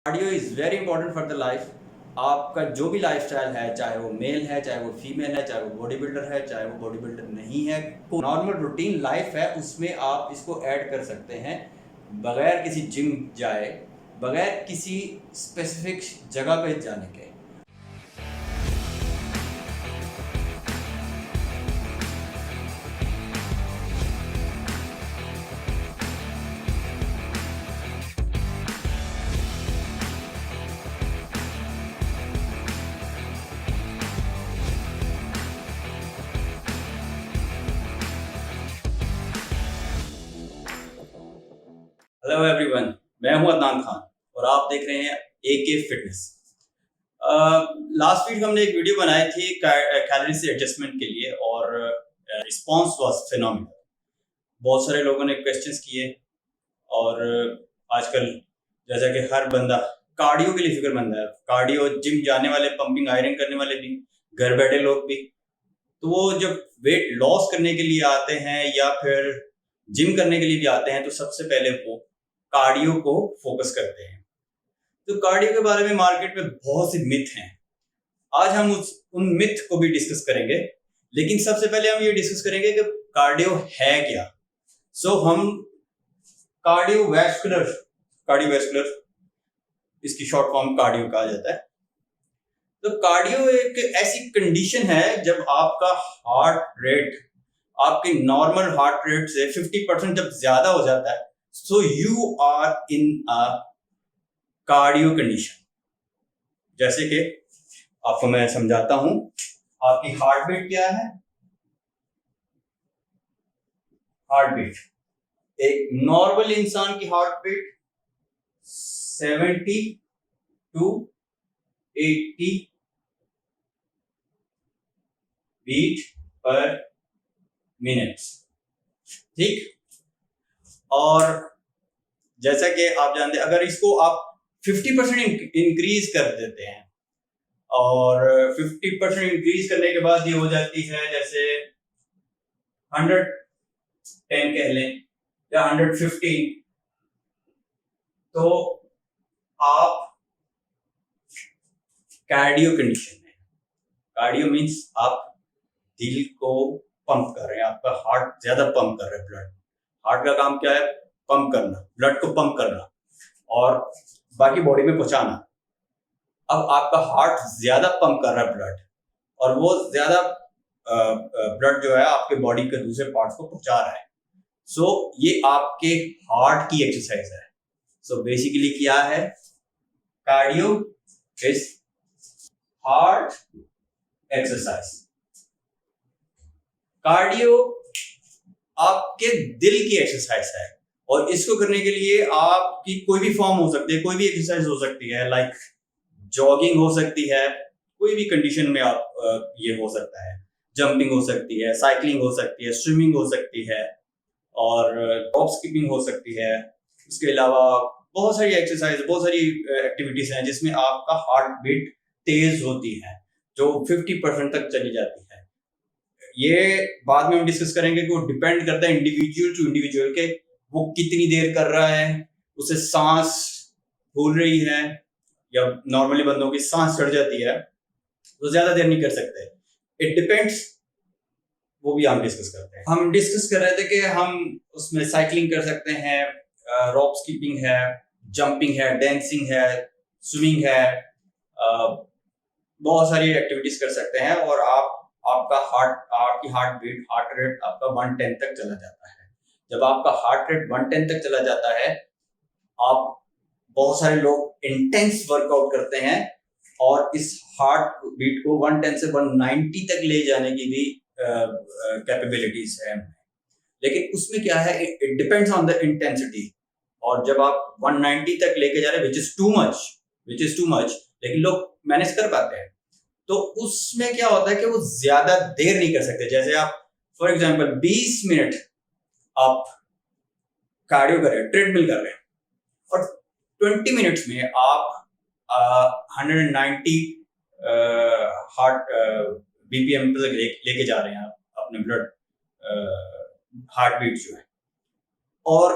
Cardio is very important for the life. आपका जो भी लाइफस्टाइल है, चाहे वो मेल है, चाहे वो फीमेल है, चाहे वो बॉडी बिल्डर है, चाहे वो बॉडी बिल्डर नहीं है, नॉर्मल रूटीन लाइफ है, उसमें आप इसको ऐड कर सकते हैं बगैर किसी जिम जाए, बगैर किसी स्पेसिफिक जगह पे जाने के। हेलो एवरीवन, मैं हूं अदनान खान और आप देख रहे हैं AK फिटनेस। लास्ट वीक हमने एक वीडियो बनाई थी कैलोरी से एडजस्टमेंट के लिए और रिस्पांस वाज फिनोमिनल। बहुत सारे लोगों ने क्वेश्चंस किए और आजकल जैसा कि हर बंदा कार्डियो के लिए फिक्रमंद है, कार्डियो जिम जाने वाले, पंपिंग आयरन करने वाले भी, घर बैठे लोग भी, तो वो जब वेट लॉस करने के लिए आते हैं या फिर जिम करने के लिए भी आते हैं तो सबसे पहले वो कार्डियो को फोकस करते हैं। तो कार्डियो के बारे में मार्केट में बहुत सी मिथ हैं। आज हम उन मिथ को भी डिस्कस करेंगे, लेकिन सबसे पहले हम ये डिस्कस करेंगे कि कार्डियो है क्या। हम कार्डियोवैस्कुलर इसकी शॉर्ट फॉर्म कार्डियो कहा जाता है। तो कार्डियो एक ऐसी कंडीशन है जब आपका हार्ट रेट आपके नॉर्मल हार्ट रेट से 50% जब ज्यादा हो जाता है, so you are in a cardio condition. जैसे कि आपको मैं समझाता हूं, आपकी हार्ट बीट क्या है। हार्ट बीट एक नॉर्मल इंसान की heart beat 70 to 80 beat per minute, ठीक। और जैसा कि आप जानते हैं, अगर इसको आप 50% इंक्रीज कर देते हैं और 50% इंक्रीज करने के बाद ये हो जाती है जैसे 110 कह लें या 115, तो आप कार्डियो कंडीशन में। कार्डियो मीन्स आप दिल को पंप कर रहे हैं, आपका हार्ट ज्यादा पंप कर रहा है। ब्लड, हार्ट का काम क्या है? पंप करना, ब्लड को पंप करना और बाकी बॉडी में पहुंचाना। अब आपका हार्ट ज्यादा पंप कर रहा है ब्लड, और वो ज्यादा ब्लड जो है आपके बॉडी के दूसरे पार्ट्स को पहुंचा रहा है। ये आपके हार्ट की एक्सरसाइज है। बेसिकली क्या है? Cardio is heart exercise. Cardio आपके दिल की एक्सरसाइज है और इसको करने के लिए आपकी कोई भी फॉर्म हो सकती है, कोई भी एक्सरसाइज हो सकती है, लाइक जॉगिंग हो सकती है, कोई भी कंडीशन में आप ये हो सकता है। जंपिंग हो सकती है, साइकिलिंग हो सकती है, स्विमिंग हो सकती है और रॉप स्किपिंग हो सकती है। उसके अलावा बहुत सारी एक्सरसाइज, बहुत सारी एक्टिविटीज हैं जिसमें आपका हार्ट बीट तेज होती है, जो 50% तक चली जाती है। ये बाद में हम डिस्कस करेंगे कि वो डिपेंड करता है इंडिविजुअल टू इंडिविजुअल के वो कितनी देर कर रहा है, उसे सांस फूल रही है, या नॉर्मली बंदों की सांस चढ़ जाती है तो ज्यादा देर नहीं कर सकते। इट डिपेंड्स, वो भी हम डिस्कस करते हैं। हम डिस्कस कर रहे थे कि हम उसमें साइकिलिंग कर सकते हैं, रॉप स्कीपिंग है, जंपिंग है, डांसिंग है, स्विमिंग है, बहुत सारी एक्टिविटीज कर सकते हैं और आपकी हार्ट बीट, हार्ट रेट आपका 110 तक चला जाता है। जब आपका हार्ट रेट 110 तक चला जाता है, आप बहुत सारे लोग इंटेंस वर्कआउट करते हैं और इस हार्ट बीट को 110 से 190 तक ले जाने की भी कैपेबिलिटीज है। लेकिन उसमें क्या है, it depends on the intensity. और जब आप 190 तक लेके जा रहे हैं, विच इज टू मच, लेकिन लोग मैनेज कर पाते हैं, तो उसमें क्या होता है कि वो ज्यादा देर नहीं कर सकते। जैसे आप फॉर एग्जांपल 20 मिनट आप कार्डियो कर रहे हैं, ट्रेडमिल कर रहे हैं, और 20 मिनट्स में आप 190 हार्ट BPM तक लेके जा रहे हैं आप अपने ब्लड हार्ट बीट जो है, और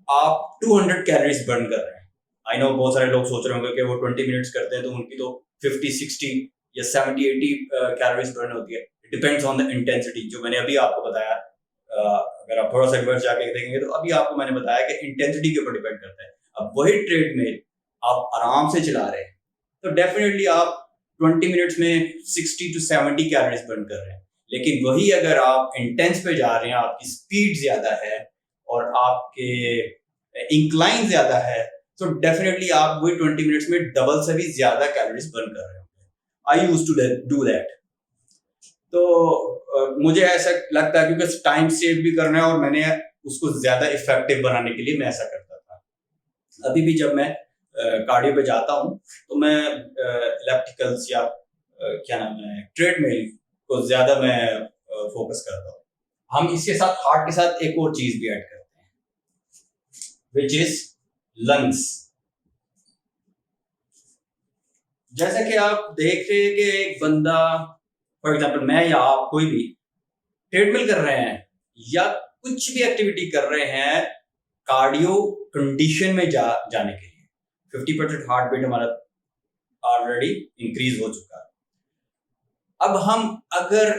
आप 200 कैलोरीज बर्न कर रहे हैं। आई नो बहुत सारे लोग सोच रहे होंगे कि वो 20 मिनट्स करते हैं तो उनकी तो 50-60 या 70-80 कैलोरीज बर्न होती है। It depends on the intensity, जो मैंने अभी आपको बताया। अगर आप थोड़ा सा रिवर्स जाके देखेंगे तो अभी आपको मैंने बताया कि इंटेंसिटी के ऊपर डिपेंड करता है। अब वही ट्रेडमिल आप आराम से चला रहे हैं तो डेफिनेटली आप 20 मिनट्स में 60 to 70 कैलोरीज बर्न कर रहे हैं। लेकिन वही अगर आप इंटेंस पे जा रहे हैं, आपकी स्पीड ज्यादा है और आपके इंक्लाइन ज्यादा है, तो डेफिनेटली आप वही 20 मिनट्स में डबल से भी ज्यादा कैलोरीज बर्न कर रहे होंगे। I used to do that. तो मुझे ऐसा लगता है क्योंकि टाइम सेव भी करना है और मैंने उसको ज्यादा इफेक्टिव बनाने के लिए मैं ऐसा करता था। अभी भी जब मैं कार्डियो पे जाता हूँ तो मैं इलेप्टिकल्स या क्या नाम है ट्रेडमिल को ज्यादा मैं फोकस करता हूँ। हम इसके साथ हार्ट के साथ एक और चीज भी ऐड करते हैं विच इज लंग्स। जैसा कि आप देख रहे हैं कि एक बंदा, फॉर एग्जाम्पल मैं या आप कोई भी ट्रेडमिल कर रहे हैं या कुछ भी एक्टिविटी कर रहे हैं कार्डियो कंडीशन में जाने के लिए 50% हार्ट बीट हमारा ऑलरेडी इंक्रीज हो चुका है। अब हम अगर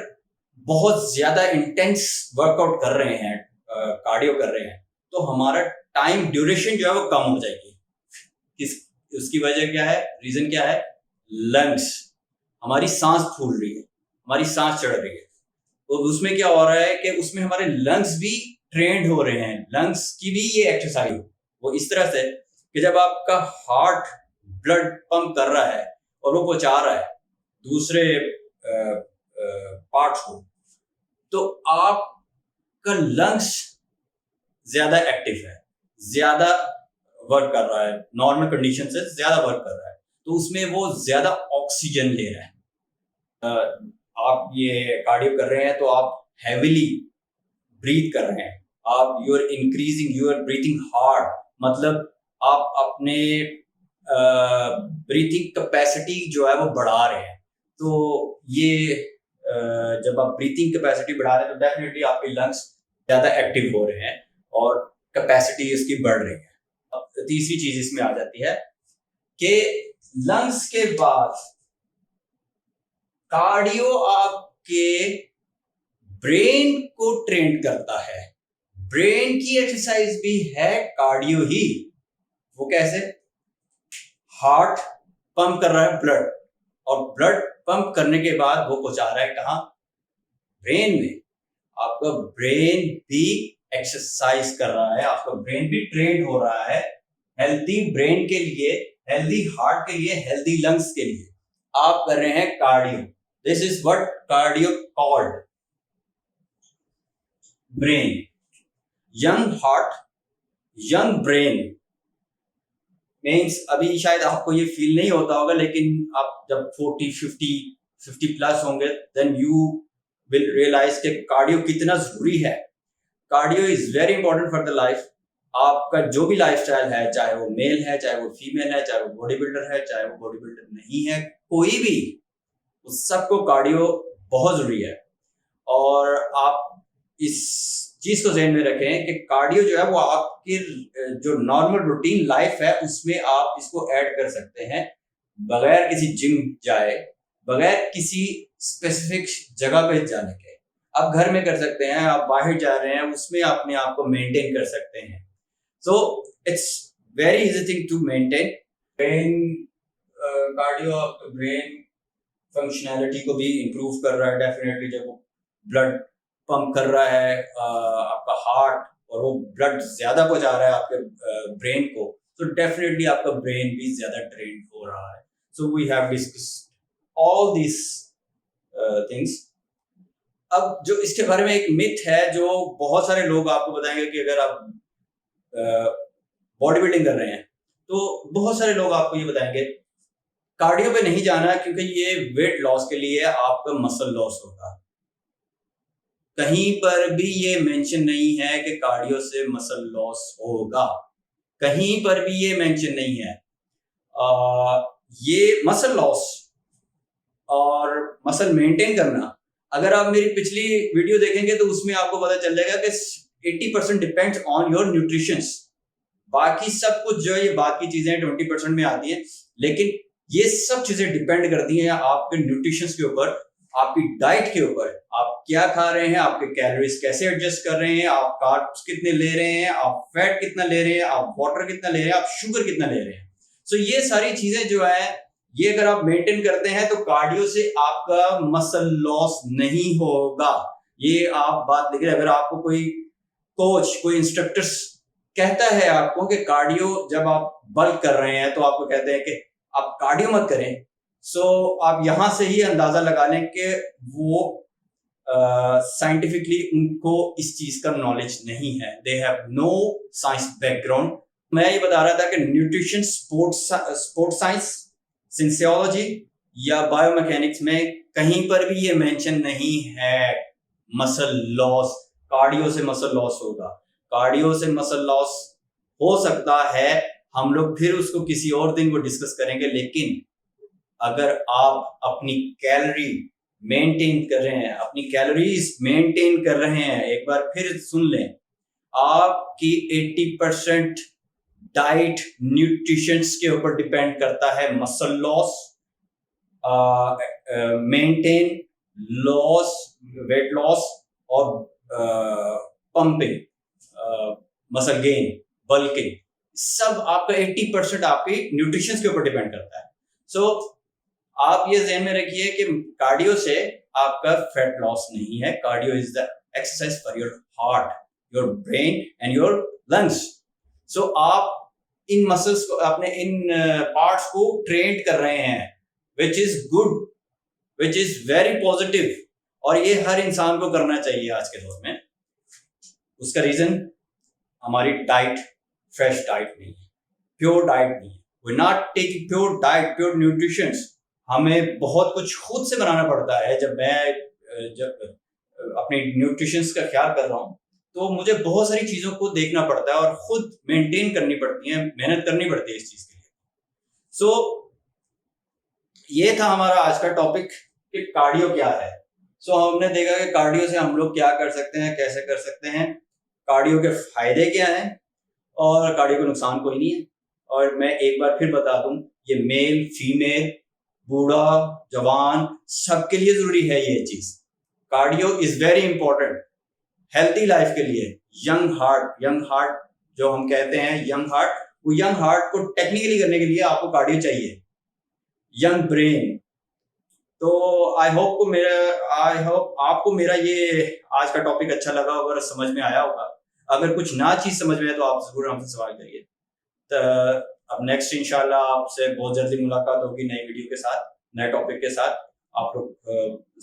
बहुत ज्यादा इंटेंस वर्कआउट कर रहे हैं, कार्डियो कर रहे हैं, तो हमारा टाइम ड्यूरेशन जो है वो कम हो जाएगी। उसकी वजह क्या है, रीजन क्या है? लंग्स, हमारी सांस फूल रही है, हमारी सांस चढ़ रही है। तो उसमें क्या हो रहा है कि उसमें हमारे लंग्स भी ट्रेंड हो रहे हैं। लंग्स की भी ये एक्सरसाइज वो इस तरह से कि जब आपका हार्ट ब्लड पंप कर रहा है और वो पहुंचा रहा है दूसरे पार्ट्स को, तो आपका लंग्स ज्यादा एक्टिव है, ज्यादा वर्क कर रहा है, नॉर्मल कंडीशन से ज्यादा वर्क कर रहा है, तो उसमें वो ज्यादा ऑक्सीजन ले रहा है। आप ये कार्डियो कर रहे हैं तो आप हैवीली ब्रीथ कर रहे हैं, आप you are increasing your breathing hard, मतलब आप अपने ब्रीथिंग कैपेसिटी जो है वो बढ़ा रहे हैं। तो ये जब आप ब्रीथिंग कैपेसिटी बढ़ा रहे हैं तो डेफिनेटली आपके लंग्स ज्यादा एक्टिव हो रहे हैं और कैपेसिटी इसकी बढ़ रही है। अब तीसरी चीज इसमें आ जाती है कि लंग्स के बाद कार्डियो आपके ब्रेन को ट्रेन करता है। ब्रेन की एक्सरसाइज भी है कार्डियो ही। वो कैसे? हार्ट पंप कर रहा है ब्लड, और ब्लड पंप करने के बाद वो पहुंचा रहा है कहां? ब्रेन में। आपका ब्रेन भी एक्सरसाइज कर रहा है, आपका ब्रेन भी ट्रेन हो रहा है हेल्दी ब्रेन के लिए, हेल्दी हार्ट के लिए, हेल्दी लंग्स के लिए। आप कर रहे हैं cardio. This is what cardio called. Brain, young heart, young brain means अभी शायद आपको ये फील नहीं होता होगा, लेकिन आप जब 40-50 प्लस होंगे देन यू विल रियलाइज कि कार्डियो कितना जरूरी है। Cardio is very important for the life. आपका जो भी लाइफस्टाइल है, चाहे वो मेल है, चाहे वो फीमेल है, चाहे वो बॉडी बिल्डर है, चाहे वो बॉडी बिल्डर नहीं है, कोई भी, उस सबको कार्डियो बहुत जरूरी है। और आप इस चीज को ध्यान में रखें कि कार्डियो जो है वो आपकी जो नॉर्मल रूटीन लाइफ है उसमें आप इसको ऐड कर सकते हैं बगैर किसी जिम जाए, बगैर किसी स्पेसिफिक जगह पे जाने के। आप घर में कर सकते हैं, आप बाहर जा रहे हैं उसमें अपने आप को मेंटेन कर सकते हैं। So it's very easy thing to maintain. Brain cardio आपके ब्रेन फंक्शनैलिटी को भी इंप्रूव कर रहा है डेफिनेटली। जब वो ब्लड पंप कर रहा है आपका हार्ट और वो ब्लड ज्यादा पहुंचा रहा है आपके ब्रेन को, तो डेफिनेटली आपका ब्रेन भी ज्यादा ट्रेन हो रहा है। So we have discussed all this things. अब जो इसके बारे में एक मिथ है जो बहुत सारे लोग आपको बताएंगे कि अगर आप बॉडी बिल्डिंग कर रहे हैं तो बहुत सारे लोग आपको ये बताएंगे कार्डियो पे नहीं जाना क्योंकि ये वेट लॉस के लिए, आपका मसल लॉस होगा। कहीं पर भी ये मेंशन नहीं है कि कार्डियो से मसल लॉस होगा, कहीं पर भी ये मेंशन नहीं है। ये मसल लॉस और मसल मेंटेन करना, अगर आप मेरी पिछली वीडियो देखेंगे तो उसमें आपको पता चल जाएगा कि 80% डिपेंड्स ऑन योर न्यूट्रिशंस। बाकी सब कुछ जो है ये बाकी चीजें 20% में आती हैं, लेकिन ये सब चीजें डिपेंड करती हैं आपके न्यूट्रिशन के ऊपर, आपकी डाइट के ऊपर, आप क्या खा रहे हैं, आपके कैलोरीज कैसे एडजस्ट कर रहे हैं, आप कार्ब्स कितने ले रहे हैं, आप फैट कितना ले रहे हैं, आप वाटर कितना ले रहे हैं, आप शुगर कितना ले रहे हैं। सो ये सारी चीजें जो है ये अगर आप मेंटेन करते हैं तो कार्डियो से आपका मसल लॉस नहीं होगा। ये आप बात देखिए, अगर आपको कोई कोच, कोई इंस्ट्रक्टर कहता है आपको कि कार्डियो जब आप बल्क कर रहे हैं तो आपको कहते हैं कि आप कार्डियो मत करें, सो आप यहां से ही अंदाजा लगा लें कि वो साइंटिफिकली उनको इस चीज का नॉलेज नहीं है, they have no science background. मैं ये बता रहा था कि न्यूट्रिशन, स्पोर्ट साइंस, सिंसियोलॉजी या बायोमैकेनिक्स में कहीं पर भी ये मेंशन नहीं है मसल लॉस, कार्डियो से मसल लॉस होगा। कार्डियो से मसल लॉस हो सकता है, हम लोग फिर उसको किसी और दिन को डिस्कस करेंगे, लेकिन अगर आप अपनी कैलोरी मेंटेन कर रहे हैं, अपनी कैलोरीज मेंटेन कर रहे हैं, एक बार फिर सुन लें, आपकी 80% डाइट न्यूट्रिशन के ऊपर डिपेंड करता है muscle loss, maintain loss, weight loss और पंपिंग, मसल गेन, बल्किंग, सब आपका 80% आपके न्यूट्रिशन के ऊपर डिपेंड करता है। सो आप ये ध्यान में रखिए कि कार्डियो से आपका फैट लॉस नहीं है। Cardio is the exercise for your heart, your brain and your lungs. So आप इन मसल्स को, अपने इन पार्ट्स को ट्रेन कर रहे हैं, which is good, which is very positive, और ये हर इंसान को करना चाहिए आज के दौर में। उसका रीजन हमारी डाइट फ्रेश डाइट नहीं है, प्योर डाइट नहीं है। We not taking pure diet, pure nutrition. हमें बहुत कुछ खुद से बनाना पड़ता है। जब अपने न्यूट्रिशन का ख्याल कर रहा हूँ तो मुझे बहुत सारी चीजों को देखना पड़ता है और खुद मेंटेन करनी पड़ती है, मेहनत करनी पड़ती है इस चीज के लिए। सो ये था हमारा आज का टॉपिक कि कार्डियो क्या है। सो हमने देखा कि कार्डियो से हम लोग क्या कर सकते हैं, कैसे कर सकते हैं, कार्डियो के फायदे क्या हैं, और कार्डियो का नुकसान कोई नहीं है। और मैं एक बार फिर बता दूं, ये मेल फीमेल, बूढ़ा जवान, सबके लिए जरूरी है ये चीज। Cardio is very important healthy life के लिए। यंग हार्ट जो हम कहते हैं, यंग हार्ट, वो यंग हार्ट को टेक्निकली करने के लिए आपको कार्डियो चाहिए। यंग ब्रेन, तो आई होप आपको मेरा ये आज का टॉपिक अच्छा लगा होगा और समझ में आया होगा। अगर कुछ ना चीज समझ में आए तो आप जरूर हमसे सवाल करिए। तो अब नेक्स्ट इंशाल्लाह आपसे बहुत जल्दी मुलाकात होगी नई वीडियो के साथ, नए टॉपिक के साथ। आप लोग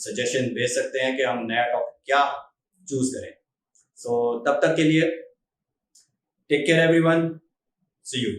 सजेशन भेज सकते हैं कि हम नया टॉपिक क्या चूज करें। सो तब तक के लिए take care everyone, see you.